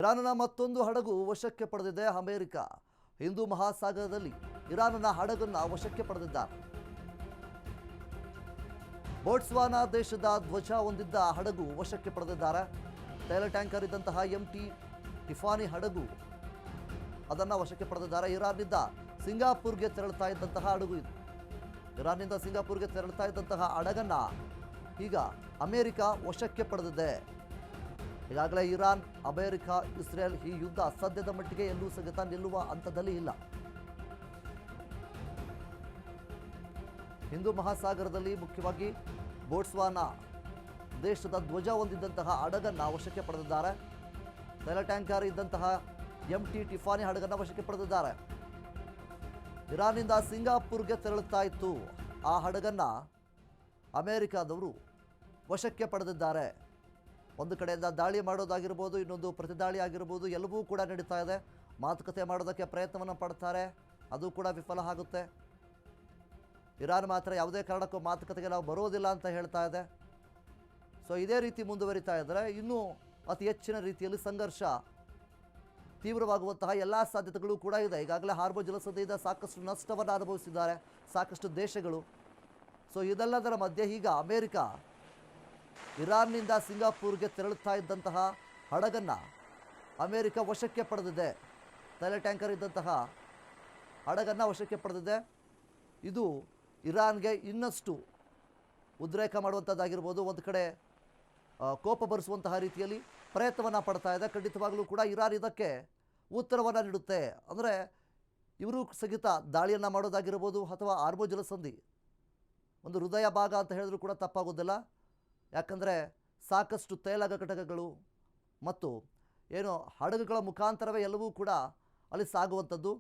ಇರಾನ್ನ ಮತ್ತೊಂದು ಹಡಗು ವಶಕ್ಕೆ ಪಡೆದಿದೆ ಅಮೆರಿಕ. ಹಿಂದೂ ಮಹಾಸಾಗರದಲ್ಲಿ ಇರಾನ್ನ ಹಡಗನ್ನು ವಶಕ್ಕೆ ಪಡೆದಿದ್ದಾರೆ. ಬೋಟ್ಸ್ವಾನಾ ದೇಶದ ಧ್ವಜ ಹೊಂದಿದ್ದ ಹಡಗು ವಶಕ್ಕೆ ಪಡೆದಿದ್ದಾರೆ. ತೈಲ ಟ್ಯಾಂಕರ್ ಇದ್ದಂತಹ ಎಂಟಿ ಟಿಫಾನಿ ಹಡಗು ಅದನ್ನು ವಶಕ್ಕೆ ಪಡೆದಿದ್ದಾರೆ. ಇರಾನ್ನಿಂದ ಸಿಂಗಾಪುರ್ಗೆ ತೆರಳುತ್ತಾ ಇದ್ದಂತಹ ಹಡಗು ಇದು. ಇರಾನ್ನಿಂದ ಸಿಂಗಾಪುರ್ಗೆ ತೆರಳುತ್ತಾ ಇದ್ದಂತಹ ಹಡಗನ್ನು ಈಗ ಅಮೆರಿಕ ವಶಕ್ಕೆ ಪಡೆದಿದೆ. ಈಗಾಗಲೇ ಇರಾನ್, ಅಮೆರಿಕ, ಇಸ್ರೇಲ್ ಈ ಯುದ್ಧ ಸದ್ಯದ ಮಟ್ಟಿಗೆ ಎಲ್ಲೂ ಸಹಿತ ನಿಲ್ಲುವ ಹಂತದಲ್ಲಿ ಇಲ್ಲ. ಹಿಂದೂ ಮಹಾಸಾಗರದಲ್ಲಿ ಮುಖ್ಯವಾಗಿ ಬೋಟ್ಸ್ವಾನಾ ದೇಶದ ಧ್ವಜ ಹೊಂದಿದ್ದಂತಹ ಹಡಗನ್ನು ವಶಕ್ಕೆ ಪಡೆದಿದ್ದಾರೆ. ತೈಲ ಟ್ಯಾಂಕರ್ ಇದ್ದಂತಹ ಎಂಟಿ ಟಿಫಾನಿ ಹಡಗನ್ನು ವಶಕ್ಕೆ ಪಡೆದಿದ್ದಾರೆ. ಇರಾನ್ನಿಂದ ಸಿಂಗಾಪುರ್ಗೆ ತೆರಳುತ್ತಾ ಇತ್ತು ಆ ಹಡಗನ್ನು ಅಮೆರಿಕದವರು ವಶಕ್ಕೆ ಪಡೆದಿದ್ದಾರೆ. ಒಂದು ಕಡೆಯಿಂದ ದಾಳಿ ಮಾಡೋದಾಗಿರ್ಬೋದು, ಇನ್ನೊಂದು ಪ್ರತಿದಾಳಿ ಆಗಿರ್ಬೋದು, ಎಲ್ಲವೂ ಕೂಡ ನಡೀತಾ ಇದೆ. ಮಾತುಕತೆ ಮಾಡೋದಕ್ಕೆ ಪ್ರಯತ್ನವನ್ನು ಪಡ್ತಾರೆ, ಅದು ಕೂಡ ವಿಫಲ ಆಗುತ್ತೆ. ಇರಾನ್ ಮಾತ್ರ ಯಾವುದೇ ಕಾರಣಕ್ಕೂ ಮಾತುಕತೆಗೆ ನಾವು ಬರೋದಿಲ್ಲ ಅಂತ ಹೇಳ್ತಾ ಇದೆ. ಸೊ ಇದೇ ರೀತಿ ಮುಂದುವರಿತಾ ಇದ್ದರೆ ಇನ್ನೂ ಅತಿ ಹೆಚ್ಚಿನ ರೀತಿಯಲ್ಲಿ ಸಂಘರ್ಷ ತೀವ್ರವಾಗುವಂತಹ ಎಲ್ಲ ಸಾಧ್ಯತೆಗಳು ಕೂಡ ಇದೆ. ಈಗಾಗಲೇ ಹಾರ್ಮುಜ್ ಜಲಸಂಧಿಯಿಂದ ಸಾಕಷ್ಟು ನಷ್ಟವನ್ನು ಅನುಭವಿಸಿದ್ದಾರೆ ಸಾಕಷ್ಟು ದೇಶಗಳು. ಸೊ ಇದೆಲ್ಲದರ ಮಧ್ಯೆ ಈಗ ಅಮೆರಿಕ ಇರಾನ್ನಿಂದ ಸಿಂಗಾಪುರ್ಗೆ ತೆರಳುತ್ತಾ ಇದ್ದಂತಹ ಹಡಗನ್ನು ಅಮೆರಿಕ ವಶಕ್ಕೆ ಪಡೆದಿದೆ. ತೈಲ ಟ್ಯಾಂಕರ್ ಇದ್ದಂತಹ ಹಡಗನ್ನು ವಶಕ್ಕೆ ಪಡೆದಿದೆ. ಇದು ಇರಾನ್ಗೆ ಇನ್ನಷ್ಟು ಉದ್ರೇಕ ಮಾಡುವಂಥದ್ದಾಗಿರ್ಬೋದು, ಒಂದು ಕಡೆ ಕೋಪ ಬರಿಸುವಂತಹ ರೀತಿಯಲ್ಲಿ ಪ್ರಯತ್ನವನ್ನು ಪಡ್ತಾ ಇದೆ. ಖಂಡಿತವಾಗಲೂ ಕೂಡ ಇರಾನ್ ಇದಕ್ಕೆ ಉತ್ತರವನ್ನು ನೀಡುತ್ತೆ. ಅಂದರೆ ಇವರು ಸಹಿತ ದಾಳಿಯನ್ನು ಮಾಡೋದಾಗಿರ್ಬೋದು, ಅಥವಾ ಹಾರ್ಮುಜ್ ಜಲಸಂಧಿ ಒಂದು ಹೃದಯ ಭಾಗ ಅಂತ ಹೇಳಿದ್ರು ಕೂಡ ತಪ್ಪಾಗೋದಿಲ್ಲ. ಯಾಕಂದರೆ ಸಾಕಷ್ಟು ತೈಲ ಘಟಕಗಳು ಮತ್ತು ಏನು ಹಡಗುಗಳ ಮುಖಾಂತರವೇ ಎಲ್ಲವೂ ಕೂಡ ಅಲ್ಲಿ ಸಾಗುವಂಥದ್ದು.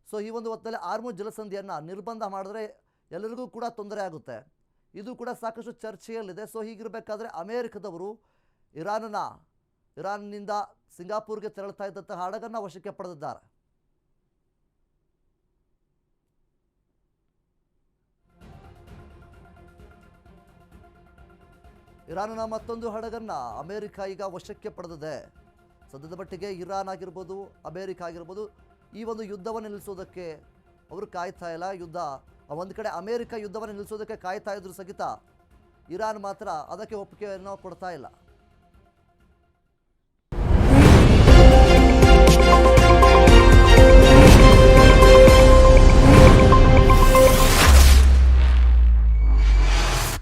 ಸೊ ಈ ಒಂದು ಹೊತ್ತಲ್ಲಿ ಹಾರ್ಮುಜ್ ಜಲಸಂಧಿಯನ್ನು ನಿರ್ಬಂಧ ಮಾಡಿದ್ರೆ ಎಲ್ಲರಿಗೂ ಕೂಡ ತೊಂದರೆ ಆಗುತ್ತೆ. ಇದು ಕೂಡ ಸಾಕಷ್ಟು ಚರ್ಚೆಯಲ್ಲಿದೆ. ಸೊ ಹೀಗಿರಬೇಕಾದ್ರೆ ಅಮೇರಿಕದವರು ಇರಾನ್ನಿಂದ ಸಿಂಗಾಪುರ್ಗೆ ತೆರಳುತ್ತಾ ಇದ್ದಂತಹ ಹಡಗನ್ನು ವಶಕ್ಕೆ ಪಡೆದಿದ್ದಾರೆ. ಇರಾನ್ನ ಮತ್ತೊಂದು ಹಡಗನ್ನು ಅಮೆರಿಕ ಈಗ ವಶಕ್ಕೆ ಪಡೆದಿದೆ. ಸದ್ಯದ ಮಟ್ಟಿಗೆ ಇರಾನ್ ಆಗಿರ್ಬೋದು, ಅಮೆರಿಕ ಆಗಿರ್ಬೋದು, ಈ ಒಂದು ಯುದ್ಧವನ್ನು ನಿಲ್ಲಿಸೋದಕ್ಕೆ ಅವರು ಕಾಯ್ತಾ ಇಲ್ಲ. ಒಂದು ಕಡೆ ಅಮೆರಿಕ ಯುದ್ಧವನ್ನು ನಿಲ್ಲಿಸೋದಕ್ಕೆ ಕಾಯ್ತಾ ಇದ್ರು ಸಹಿತ ಇರಾನ್ ಮಾತ್ರ ಅದಕ್ಕೆ ಒಪ್ಪಿಗೆಯನ್ನು ಕೊಡ್ತಾ ಇಲ್ಲ.